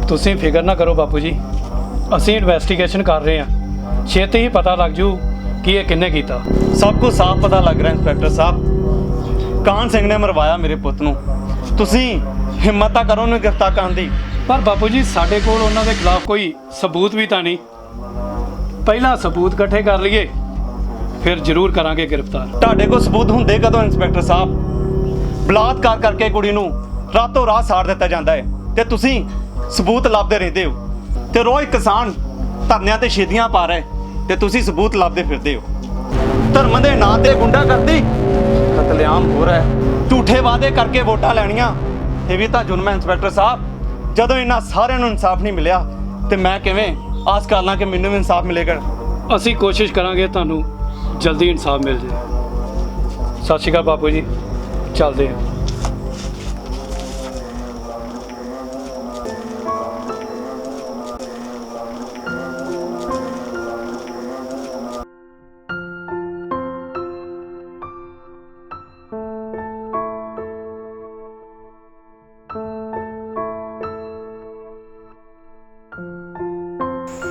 ਤੁਸੀਂ ਫਿਕਰ ਨਾ ਕਰੋ ਬਾਪੂ ਜੀ, ਅਸੀਂ ਇਨਵੈਸਟੀਗੇਸ਼ਨ ਕਰ ਰਹੇ ਹਾਂ। ਛੇਤੀ ਹੀ ਪਤਾ ਲੱਗ ਜੂ ਕਿ ਇਹ ਕਿੰਨੇ ਕੀਤਾ। ਸਭ ਕੁਝ ਸਾਫ਼ ਪਤਾ ਲੱਗ ਰਿਹਾ ਇੰਸਪੈਕਟਰ ਸਾਹਿਬ। ਕਾਹਨ ਸਿੰਘ ਨੇ ਮਰਵਾਇਆ ਮੇਰੇ ਪੁੱਤ ਨੂੰ। ਤੁਸੀਂ ਹਿੰਮਤ ਤਾਂ ਕਰੋ ਉਹਨੂੰ ਗ੍ਰਿਫਤਾਰ ਕਰਨ ਦੀ। ਪਰ ਬਾਪੂ ਜੀ ਸਾਡੇ ਕੋਲ ਉਹਨਾਂ ਦੇ ਖਿਲਾਫ ਕੋਈ ਸਬੂਤ ਵੀ ਤਾਂ ਨਹੀਂ। ਪਹਿਲਾਂ ਸਬੂਤ ਇਕੱਠੇ ਕਰ ਲਈਏ, ਫਿਰ ਜ਼ਰੂਰ ਕਰਾਂਗੇ ਗ੍ਰਿਫਤਾਰ। ਤੁਹਾਡੇ ਕੋਲ ਸਬੂਤ ਹੁੰਦੇ ਕਦੋਂ ਇੰਸਪੈਕਟਰ ਸਾਹਿਬ? ਬਲਾਤਕਾਰ ਕਰਕੇ ਕੁੜੀ ਨੂੰ ਰਾਤੋਂ ਰਾਤ ਸਾੜ ਦਿੱਤਾ ਜਾਂਦਾ ਹੈ ਤੇ ਤੁਸੀਂ ਸਬੂਤ ਲੱਭਦੇ ਰਹਿੰਦੇ ਹੋ। ਤੇ ਰੋਜ਼ ਕਿਸਾਨ ਧਰਨਿਆਂ ਤੇ ਸ਼ਹੀਦੀਆਂ ਪਾ ਰਹੇ ਤੇ ਤੁਸੀਂ ਸਬੂਤ ਲੱਭਦੇ ਫਿਰਦੇ ਹੋ। ਧਰਮ ਦੇ ਨਾਂ ਤੇ ਗੁੰਡਾਗਰਦੀ, ਕਤਲੇਆਮ ਹੋ ਰਿਹਾ ਹੈ। ਝੂਠੇ ਵਾਅਦੇ ਕਰਕੇ ਵੋਟਾਂ ਲੈਣੀਆਂ, ਇਹ ਵੀ ਤਾਂ ਜ਼ੁਲਮ ਹੈ ਇੰਸਪੈਕਟਰ ਸਾਹਿਬ। ਜਦੋਂ ਇਹਨਾਂ ਸਾਰਿਆਂ ਨੂੰ ਇਨਸਾਫ ਨਹੀਂ ਮਿਲਿਆ ਤੇ ਮੈਂ ਕਿਵੇਂ ਆਸ ਕਰ ਲਾਂ ਕਿ ਮੈਨੂੰ ਵੀ ਇਨਸਾਫ ਮਿਲੇਗਾ। ਅਸੀਂ ਕੋਸ਼ਿਸ਼ ਕਰਾਂਗੇ ਤੁਹਾਨੂੰ ਜਲਦੀ ਇਨਸਾਫ ਮਿਲ ਜਾਏ। ਸਤਿ ਸ਼੍ਰੀ ਅਕਾਲ ਬਾਪੂ ਜੀ, ਚੱਲਦੇ ਹਾਂ।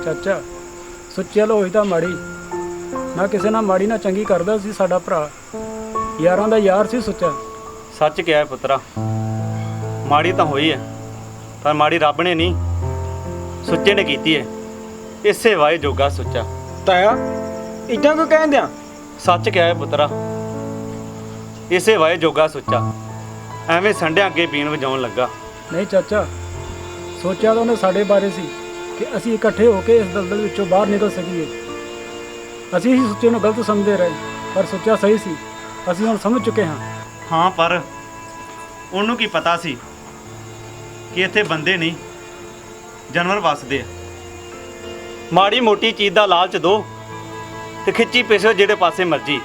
ਚਾਚਾ ਸੱਚੀ ਗੱਲ ਹੋਈ ਤਾਂ ਮਾੜੀ ਨਾ, ਕਿਸੇ ਨਾਲ ਮਾੜੀ ਨਾ ਚੰਗੀ ਕਰਦਾ ਸੀ। ਸਾਡਾ ਭਰਾ ਯਾਰਾਂ ਦਾ ਯਾਰ ਸੀ ਸੁੱਚਾ। ਸੱਚ ਕਿਹਾ ਹੈ ਪੁੱਤਰਾ, ਮਾੜੀ ਤਾਂ ਹੋਈ ਹੈ ਪਰ ਮਾੜੀ ਰੱਬ ਨੇ ਨਹੀਂ, ਸੁੱਚੇ ਨੇ ਕੀਤੀ ਹੈ। ਇਸੇ ਵਾਏ ਜੋਗਾ ਸੁੱਚਾ। ਤਾਇਆ ਇੱਦਾਂ ਕਿਉਂ ਕਹਿੰਦੇ ਆ? ਸੱਚ ਕਿਹਾ ਹੈ ਪੁੱਤਰਾ, ਇਸੇ ਵਾਏ ਜੋਗਾ ਸੁੱਚਾ। ਐਵੇਂ ਸੰਡਿਆਂ ਅੱਗੇ ਪੀਣ ਵਜਾਉਣ ਲੱਗਾ। ਨਹੀਂ ਚਾਚਾ, ਸੋਚਿਆ ਤਾਂ ਉਹਨੇ ਸਾਡੇ ਬਾਰੇ ਸੀ ਕਿ ਅਸੀਂ ਇਕੱਠੇ ਹੋ ਕੇ ਇਸ ਦਲਦਲ ਵਿੱਚੋਂ ਬਾਹਰ ਨਿਕਲ ਸਕੀਏ। ਅਸੀਂ ਹੀ ਸੁੱਚੇ ਨੂੰ ਗਲਤ ਸਮਝਦੇ ਰਹੇ, ਪਰ ਸੁੱਚਾ ਸਹੀ ਸੀ। ਅਸੀਂ ਹੁਣ ਸਮਝ ਚੁੱਕੇ ਹਾਂ। ਹਾਂ, ਪਰ ਉਹਨੂੰ ਕੀ ਪਤਾ ਸੀ ਕਿ ਇੱਥੇ ਬੰਦੇ ਨਹੀਂ ਜਾਨਵਰ ਵੱਸਦੇ ਆ। ਮਾੜੀ ਮੋਟੀ ਚੀਜ਼ ਦਾ ਲਾਲਚ ਦੋ ਤੇ ਖਿੱਚੀ ਪਿਸੋ ਜਿਹੜੇ ਪਾਸੇ ਮਰਜੀ।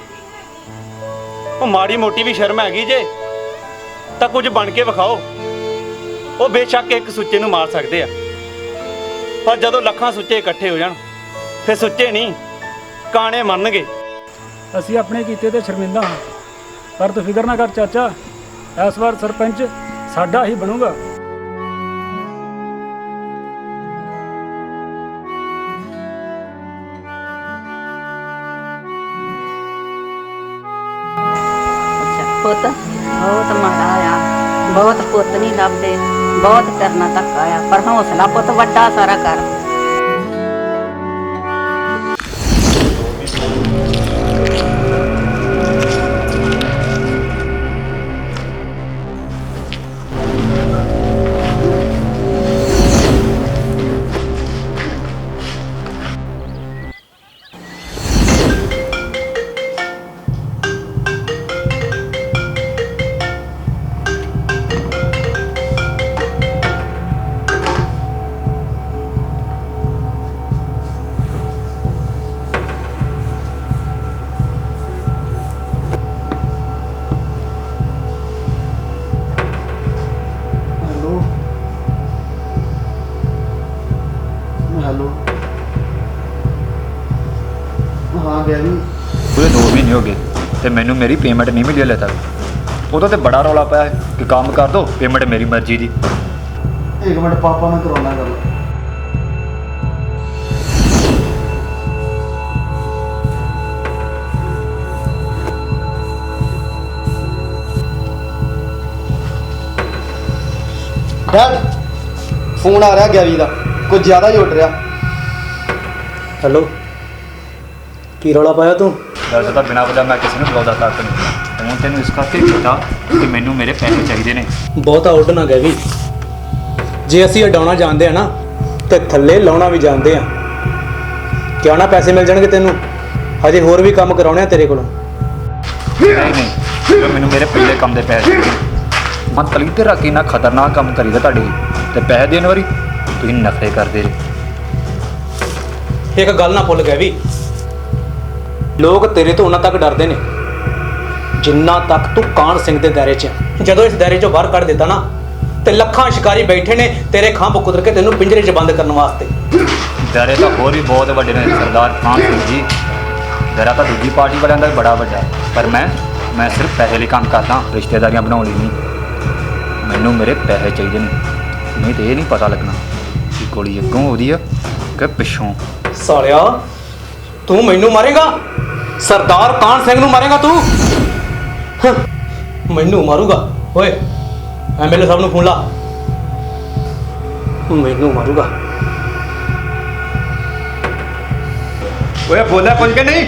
ਉਹ ਮਾੜੀ ਮੋਟੀ ਵੀ ਸ਼ਰਮ ਹੈਗੀ ਜੇ ਤਾਂ ਕੁਝ ਬਣ ਕੇ ਵਿਖਾਓ। ਉਹ ਬੇਸ਼ੱਕ ਇੱਕ ਸੁੱਚੇ ਨੂੰ ਮਾਰ ਸਕਦੇ ਆ, ਪਰ ਜਦੋਂ ਲੱਖਾਂ ਸੁੱਚੇ ਇਕੱਠੇ ਹੋ ਜਾਣ ਫਿਰ ਸੁੱਚੇ ਨਹੀਂ ਕਾਣੇ ਮੰਨਣਗੇ। ਅਸੀਂ ਆਪਣੇ ਕੀਤੇ ਤੇ ਸ਼ਰਮਿੰਦਾ ਹਾਂ, ਪਰ ਤੂੰ ਫਿਕਰ ਨਾ ਕਰ ਚਾਚਾ, ਇਸ ਵਾਰ ਸਰਪੰਚ ਸਾਡਾ ਹੀ ਬਣੂਗਾ। ਪੁੱਤ ਬਹੁਤ ਮਾੜਾ ਆ, ਬਹੁਤ ਪੁੱਤ ਨਹੀਂ ਲੱਭਦੇ, ਬਹੁਤ ਕਰਨਾ ਧੱਕਾ ਆ, ਪਰ ਹੌਸਲਾ ਪੁੱਤ ਵੱਡਾ ਸਾਰਾ ਕਰ। ਹਾਂ ਗਿਆ ਜੀ। ਪੂਰੇ 2 ਮਹੀਨੇ ਹੋ ਗਏ ਤੇ ਮੈਨੂੰ ਮੇਰੀ ਪੇਮੈਂਟ ਨਹੀਂ ਮਿਲੀ ਹਲੇ ਤੱਕ। ਉਦੋਂ ਤੇ ਬੜਾ ਰੌਲਾ ਪਿਆ ਹੈ ਕਿ ਕੰਮ ਕਰ ਦੋ, ਪੇਮੈਂਟ ਮੇਰੀ ਮਰਜ਼ੀ ਦੀ। ਇੱਕ ਮਿੰਟ ਪਾਪਾ ਨਾਲ ਕਰਾਉਣਾ ਗੱਲ। ਡੈਡ ਫੋਨ ਆ ਰਿਹਾ ਗੈਰੀ ਦਾ, ਕੁਝ ਜ਼ਿਆਦਾ ਹੀ ਉੱਡ ਰਿਹਾ। ਹੈਲੋ, ਕੀ ਰੌਲਾ ਪਾਇਆ ਤੂੰ? ਵੈਸੇ ਤਾਂ ਬਿਨਾਂ ਵਜ੍ਹਾ ਮੈਂ ਕਿਸੇ ਨੂੰ ਬੁਲਾਉਂਦਾ ਤੱਕ ਨਹੀਂ। ਹੁਣ ਤੈਨੂੰ ਇਸ ਕਰਕੇ ਕੀਤਾ ਕਿ ਮੈਨੂੰ ਮੇਰੇ ਪੈਸੇ ਚਾਹੀਦੇ ਨੇ। ਬਹੁਤਾ ਉੱਡ ਨਾ ਗਏ ਵੀ। ਜੇ ਅਸੀਂ ਉਡਾਉਣਾ ਜਾਣਦੇ ਆ ਨਾ ਤੇ ਥੱਲੇ ਲਾਉਣਾ ਵੀ ਜਾਣਦੇ ਆ। ਕਿਉਂ ਨਾ ਪੈਸੇ ਮਿਲ ਜਾਣਗੇ ਤੈਨੂੰ। ਹਜੇ ਹੋਰ ਵੀ ਕੰਮ ਕਰਾਉਣੇ ਆ ਤੇਰੇ ਕੋਲੋਂ। ਨਹੀਂ ਮੈਨੂੰ ਮੇਰੇ ਪਹਿਲੇ ਕੰਮ ਦੇ ਪੈਸੇ ਚਾਹੀਦੇ। ਮਨ ਤਲੀ ਤੇ ਰੱਖ ਕੇ ਇੰਨਾ ਖਤਰਨਾਕ ਕੰਮ ਕਰੀਦਾ ਤੁਹਾਡੇ ਲਈ ਤੇ ਪੈਸੇ ਦੇਣ ਵਾਰੀ ਤੁਸੀਂ ਨਖਰੇ ਕਰਦੇ ਜੇ। ਇੱਕ ਗੱਲ ਨਾ ਭੁੱਲ ਗਏ ਵੀ, ਲੋਕ ਤੇਰੇ ਤੋਂ ਉਹਨਾਂ ਤੱਕ ਡਰਦੇ ਨੇ ਜਿੰਨਾ ਤੱਕ ਤੂੰ ਕਾਨ ਸਿੰਘ ਦੇ ਦਾਇਰੇ 'ਚ ਆ। ਜਦੋਂ ਇਸ ਦਾਇਰੇ 'ਚੋਂ ਬਾਹਰ ਕੱਢ ਦਿੱਤਾ ਨਾ ਤੇ ਲੱਖਾਂ ਸ਼ਿਕਾਰੀ ਬੈਠੇ ਨੇ ਤੇਰੇ ਖੰਭ ਕੁਦਰ ਕੇ ਤੈਨੂੰ ਪਿੰਜਰੇ 'ਚ ਬੰਦ ਕਰਨ ਵਾਸਤੇ। ਡਰੇ ਤਾਂ ਹੋਰ ਵੀ ਬਹੁਤ ਵੱਡੇ ਨੇ ਸਰਦਾਰ ਖਾਨ ਸਿੰਘ ਜੀ। ਡਰਾ ਤਾਂ ਦੂਜੀ ਪਾਰਟੀ ਵਾਲਿਆਂ ਦਾ ਵੀ ਬੜਾ ਵੱਡਾ, ਪਰ ਮੈਂ ਸਿਰਫ ਪੈਸੇ ਲਈ ਕੰਮ ਕਰਦਾ, ਰਿਸ਼ਤੇਦਾਰੀਆਂ ਬਣਾਉਣ ਲਈ ਨਹੀਂ। ਮੈਨੂੰ ਮੇਰੇ ਪੈਸੇ ਚਾਹੀਦੇ ਨੇ, ਨਹੀਂ ਤੇ ਇਹ ਨਹੀਂ ਪਤਾ ਲੱਗਣਾ ਕਿ ਗੋਲੀ ਅੱਗੋਂ ਉਹਦੀ ਆ ਕਿ ਪਿੱਛੋਂ। ਸਾਲਿਆ, ਤੂੰ ਮੈਨੂੰ ਮਾਰੇਗਾ? ਸਰਦਾਰ ਕਾਨ ਸਿੰਘ ਨੂੰ ਮਾਰੇਗਾ ਤੂੰ? ਹੰ, ਮੈਨੂੰ ਮਾਰੂਗਾ? ਓਏ ਐਮਐਲਏ ਸਾਹਿਬ ਨੂੰ ਫੋਨ ਲਾ। ਮੈਨੂੰ ਮਾਰੂਗਾ? ਓਏ ਬੋਲਿਆ ਕੁਝ ਕਿ ਨਹੀਂ?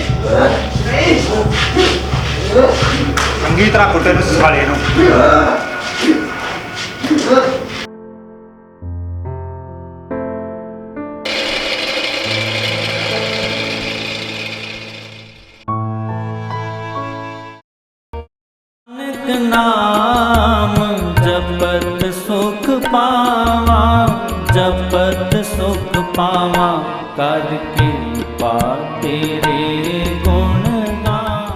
ਚੰਗੀ ਤਰ੍ਹਾਂ ਕੁੱਟੇ ਨੂੰ ਸਾਲੇ ਨੂੰ। नाम जपत सुख पावा, जपत सुख पावा, कर कृपा तेरे गुण गावा।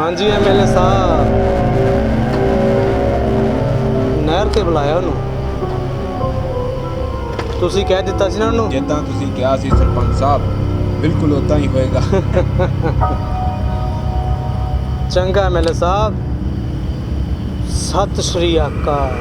ਹਾਂਜੀ ਐਮਐਲਏ ਸਾਹਿਬ, ਨਹਿਰ ਤੇ ਬੁਲਾਇਆ ਉਹਨੂੰ। ਤੁਸੀਂ ਕਹਿ ਦਿੱਤਾ ਸੀ ਨਾ ਉਹਨੂੰ। ਜਿੱਦਾਂ ਤੁਸੀਂ ਕਿਹਾ ਸੀ ਸਰਪੰਚ ਸਾਹਿਬ, ਬਿਲਕੁਲ ਉਦਾਂ ਹੀ ਹੋਏਗਾ। ਚੰਗਾ ਐਮਐਲਏ ਸਾਹਿਬ, ਸਤਿ ਸ਼੍ਰੀ ਅਕਾਲ।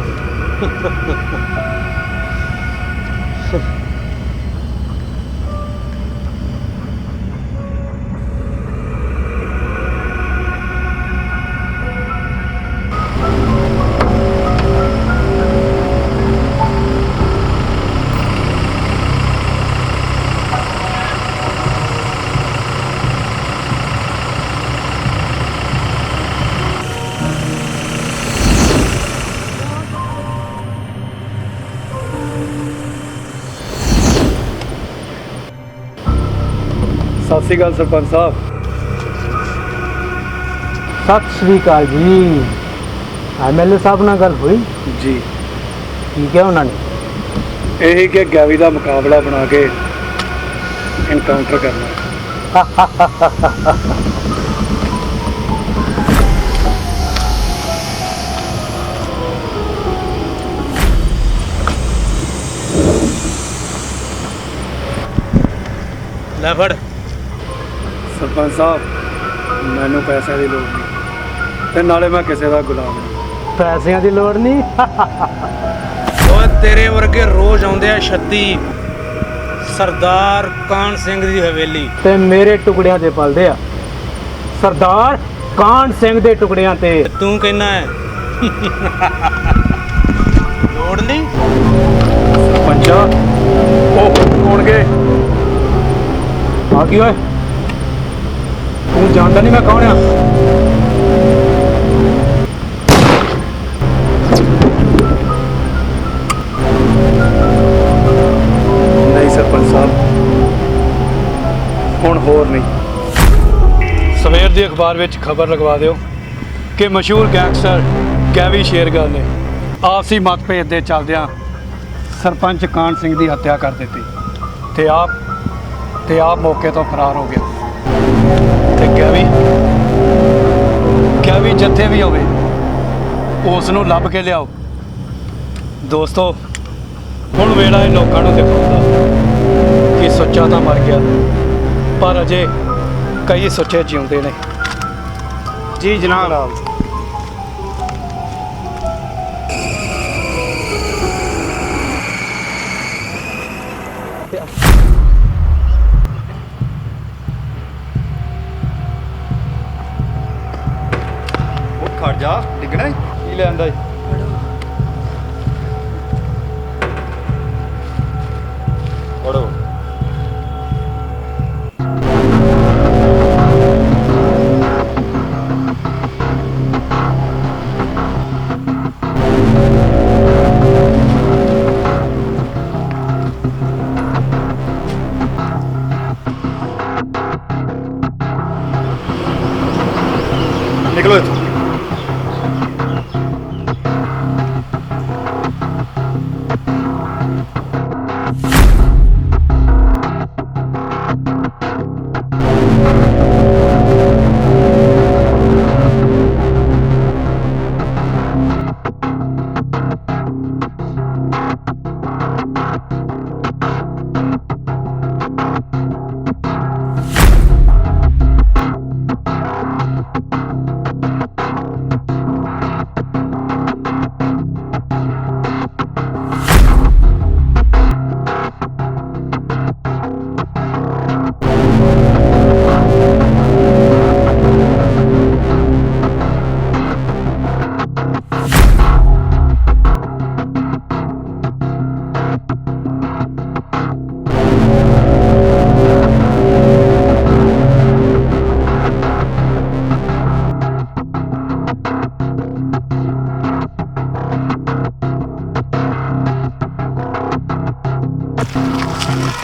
ਸਤਿ ਸ਼੍ਰੀ ਅਕਾਲ ਸਰਪੰਚ ਸਾਹਿਬ। सत श्री अकाल जी। एमएलए साहब ਨਾਲ ਗੱਲ ਹੋਈ ਜੀ ਕੀ ਕਿਹਾ ਉਹਨਾਂ ਨੇ? ਇਹੀ ਕਿ ਗੈਵੀ ਦਾ ਮੁਕਾਬਲਾ ਬਣਾ ਕੇ ਇਨਕਾਊਂਟਰ ਕਰਨਾ। ਲੈ ਫੜ। ਸਰਪੰਚ ਸਾਹਿਬ ਮੈਨੂੰ ਪੈਸਿਆਂ ਦੀ ਲੋੜ ਨਹੀਂ ਤੇ ਨਾਲੇ ਮੈਂ ਕਿਸੇ ਦਾ ਗੁਲਾਮ ਨਹੀਂ। ਪੈਸਿਆਂ ਦੀ ਲੋੜ ਨਹੀਂ। ਓਏ ਤੇਰੇ ਵਰਗੇ ਰੋਜ਼ ਆਉਂਦੇ ਆ 36 ਸਰਦਾਰ ਕਾਨ ਸਿੰਘ ਦੀ ਹਵੇਲੀ ਤੇ ਮੇਰੇ ਟੁਕੜਿਆਂ ਤੇ ਪਲਦੇ ਆ ਸਰਦਾਰ ਕਾਨ ਸਿੰਘ ਦੇ ਟੁਕੜਿਆਂ ਤੇ। ਤੂੰ ਕਹਿਣਾ ਹੈ ਲੋੜ ਨਹੀਂ। ਸਰਪੰਚਾ ਉਹ ਹੋਣਗੇ। ਆ ਕੀ ਓਏ ਤੂੰ ਜਾਣਦਾ ਨਹੀਂ ਮੈਂ ਕੌਣ ਆ? ਨਹੀਂ ਸਰਪੰਚ ਸਾਹਿਬ ਹੁਣ ਹੋਰ ਨਹੀਂ। ਸਵੇਰ ਦੇ ਅਖਬਾਰ ਵਿੱਚ ਖਬਰ ਲਗਵਾ ਦਿਓ ਕਿ ਮਸ਼ਹੂਰ ਗੈਂਗਸਟਰ ਗੈਵੀ ਸ਼ੇਰਗਿੱਲ ਨੇ ਆਪਸੀ ਮਤਭੇਦ ਦੇ ਚੱਲਦਿਆਂ ਸਰਪੰਚ ਕਾਨ ਸਿੰਘ ਦੀ ਹੱਤਿਆ ਕਰ ਦਿੱਤੀ ਤੇ ਆਪ ਮੌਕੇ ਤੋਂ ਫਰਾਰ ਹੋ ਗਿਆ। ਤੇ ਗੈਵੀ ਜਿੱਥੇ ਵੀ ਹੋਵੇ ਉਸ ਨੂੰ ਲੱਭ ਕੇ ਲਿਆਓ। ਦੋਸਤੋ ਹੁਣ ਵੇਲਾ ਇਹ ਲੋਕਾਂ ਨੂੰ ਦਿਖਾਉਂਦਾ ਕਿ ਸੁੱਚਾ ਤਾਂ ਮਰ ਗਿਆ ਪਰ ਅਜੇ ਕਈ ਸੁੱਚੇ ਜਿਉਂਦੇ ਨੇ। ਜੀ ਜਨਾਬ। ਉਹ ਖੜ ਜਾ, ਡਿੱਗਣਾ ਈ। ਕੀ ਲੈਂਦਾ ਈ? ਫੜੋ। ਨਿਕਲੋ ਇੱਥੋਂ।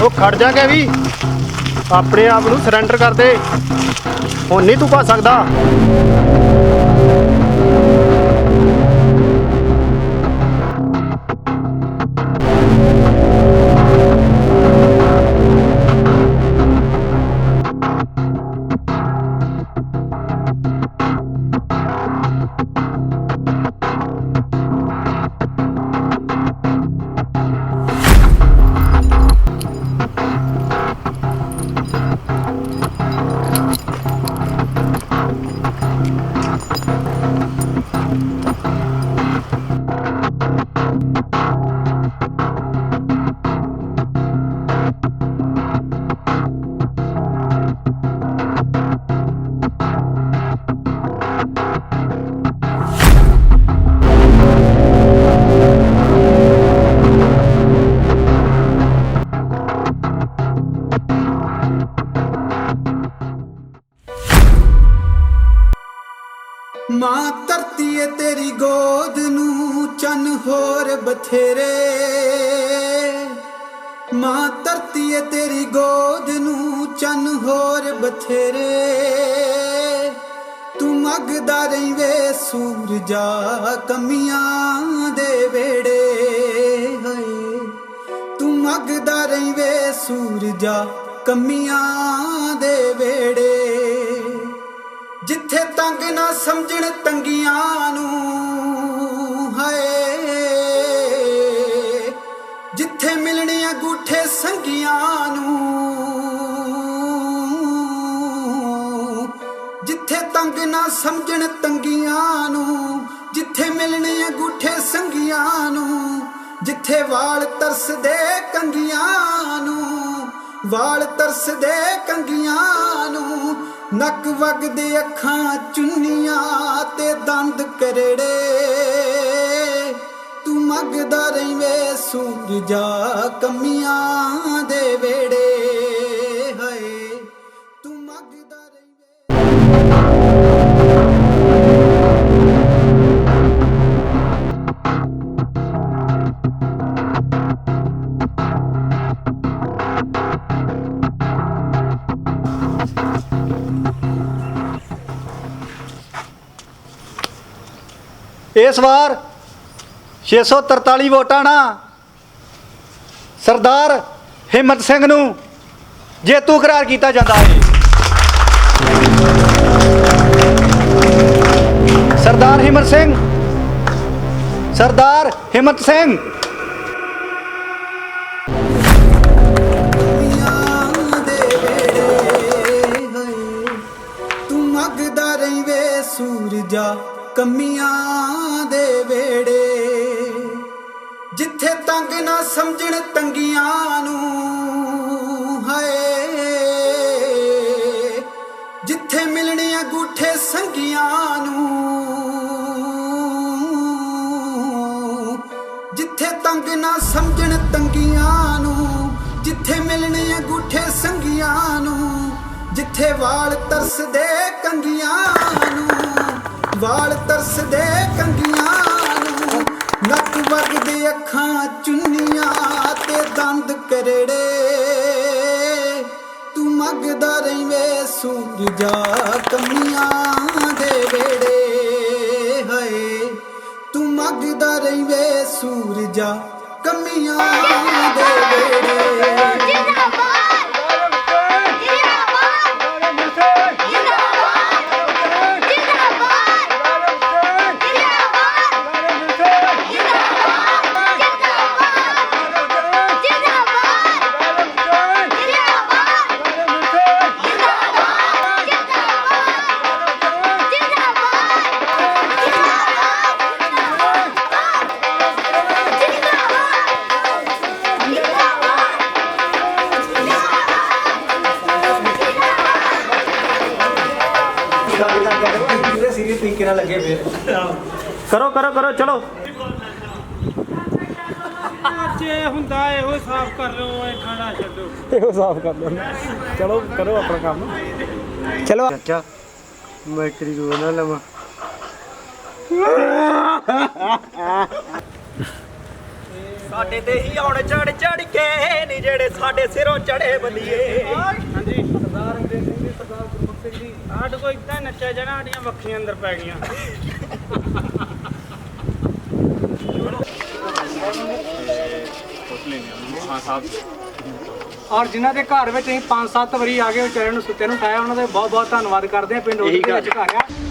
ਉਹ ਖੜ ਜਾ ਕੇ ਵੀ ਆਪਣੇ ਆਪ ਨੂੰ ਸਰੈਂਡਰ ਕਰ ਦੇ। ਹੁਣ ਨਹੀਂ ਤੂੰ ਭੱਜ ਸਕਦਾ। ਮਾਂ ਧਰਤੀ ਏ ਤੇਰੀ ਗੋਦ ਨੂੰ ਚੰਨ ਹੋਰ ਬਥੇਰੇ। ਮਾਂ ਧਰਤੀ ਏ ਤੇਰੀ ਗੋਦ ਨੂੰ ਚੰਨ ਹੋਰ ਬਥੇਰੇ। ਤੂੰ ਮੰਗਦਾ ਰਹੀਂ ਵੇ ਸੂਰਜਾ ਕਮੀਆਂ ਦੇ ਵੇੜੇ ਹੋਏ ਤੂੰ ਮੰਗਦਾ ਰਹੀਂ ਵੇ ਸੂਰਜਾ ਕਮੀਆਂ ਦੇ ਵੇੜੇ ਜਿੱਥੇ ਤੰਗ ਨਾ ਸਮਝਣ ਤੰਗੀਆਂ ਨੂੰ ਹਾਏ ਜਿੱਥੇ ਮਿਲਣੇ ਅੰਗੂਠੇ ਸੰਗੀਆਂ ਨੂੰ ਜਿੱਥੇ ਤੰਗ ਨਾ ਸਮਝਣ ਤੰਗੀਆਂ ਨੂੰ ਜਿੱਥੇ ਮਿਲਣੇ ਅੰਗੂਠੇ ਸੰਗੀਆਂ ਨੂੰ ਜਿੱਥੇ ਵਾਲ ਤਰਸਦੇ ਕੰਗੀਆਂ ਨੂੰ ਵਾਲ ਤਰਸਦੇ ਕੰਗੀਆਂ ਨੂੰ ਨੱਕ ਵਗਦੇ ਅੱਖਾਂ ਚੁੰਨੀਆਂ ਤੇ ਦੰਦ ਕਰੜੇ ਤੂੰ ਮੰਗਦਾ ਰਹੀਂ ਵੇ ਸੂਰਜਾ ਕਮੀਆਂ ਦੇ ਵੇੜੇ ਹਏ ਤੂੰ ਮੰਗਦਾ ਰਹੀਂ ਇਸ ਵਾਰ 643 ਵੋਟਾਂ ਨਾਲ ਸਰਦਾਰ ਹਿੰਮਤ ਸਿੰਘ ਨੂੰ ਜੇਤੂ ਕਰਾਰ ਕੀਤਾ ਜਾਂਦਾ ਹੈ। ਸਰਦਾਰ ਹਿੰਮਤ ਸਿੰਘ ਸਰਦਾਰ ਹਿੰਮਤ ਸਿੰਘ ਤੂੰ ਮੰਗਦਾ ਰਹੀਂ ਵੇ ਸੂਰਜਾ ਕਮੀਆਂ ਦੇ ਵੇੜੇ ਜਿੱਥੇ ਤੰਗ ਨਾ ਸਮਝਣ ਤੰਗੀਆਂ ਨੂੰ ਹਾਏ ਜਿੱਥੇ ਮਿਲਣੇ ਅੰਗੂਠੇ ਸੰਗੀਆਂ ਨੂੰ ਜਿੱਥੇ ਤੰਗ ਨਾ ਸਮਝਣ ਤੰਗੀਆਂ ਨੂੰ ਜਿੱਥੇ ਮਿਲਣੇ ਅੰਗੂਠੇ ਸੰਗੀਆਂ ਨੂੰ ਜਿੱਥੇ ਵਾਲ ਤਰਸਦੇ ਕੰਗੀਆਂ ਨੂੰ ਵਾਲ ਤਰਸਦੇ ਕੰਗੀਆਂ ਨੂੰ ਨੱਕ ਵਗਦੇ ਅੱਖਾਂ ਚੁੰਨੀਆਂ ਤੇ ਦੰਦ ਕਰੜੇ ਤੂੰ ਮੰਗਦਾ ਰਹੀਂ ਵੇ ਸੂਰਜਾ ਕਮੀਆਂ ਦੇ ਵੇੜੇ ਹਏ ਤੂੰ ਮੰਗਦਾ ਰਹੀਂ ਵੇ ਸੂਰਜਾ ਕਮੀਆਂ ਦੇ ਵੇੜੇ ਕਰੋ ਕਰੋ ਕਰੋ ਚਲੋ ਜੇ ਹੁੰਦਾ ਇਹੋ ਸਾਫ਼ ਕਰ ਲਓ ਇਹ ਖਾਣਾ ਛੱਡੋ ਇਹੋ ਸਾਫ਼ ਕਰ ਲਓ ਚਲੋ ਕਰੋ ਆਪਣਾ ਕੰਮ ਚਲੋ ਚਾਚਾ ਮੈਂ ਤੇਰੀ ਗੋ ਨਾ ਲਵਾਂ ਸਾਡੇ ਤੇ ਹੀ ਆਉਣ ਚੜ ਚੜ ਕੇ ਨੀ ਜਿਹੜੇ ਸਾਡੇ ਸਿਰੋਂ ਚੜੇ ਬੱਲੀਏ ਹਾਂਜੀ ਸਰਦਾਰ ਅੰਗਰੇਜ਼ ਸਿੰਘ ਜੀ ਸਰਦਾਰ ਗੁਰਮੁਖ ਸਿੰਘ ਜੀ ਆਹ ਕੋਈ ਇਦਾਂ ਨੱਚਿਆ ਜਾਣਾ ਸਾਡੀਆਂ ਵੱਖੀਆਂ ਅੰਦਰ ਪੈ ਗਈਆਂ ਔਰ ਜਿਨ੍ਹਾਂ ਦੇ ਘਰ ਵਿੱਚ ਅਸੀਂ 5-7 ਵਾਰੀ ਆ ਗਏ ਵਿਚਾਰਿਆਂ ਨੂੰ ਸੁੱਤੇ ਨੂੰ ਉਠਾਇਆ ਉਹਨਾਂ ਦੇ ਬਹੁਤ ਬਹੁਤ ਧੰਨਵਾਦ ਕਰਦੇ ਹਾਂ ਪਿੰਡ ਉਹਦੇ ਵਿੱਚ ਘਰ ਆ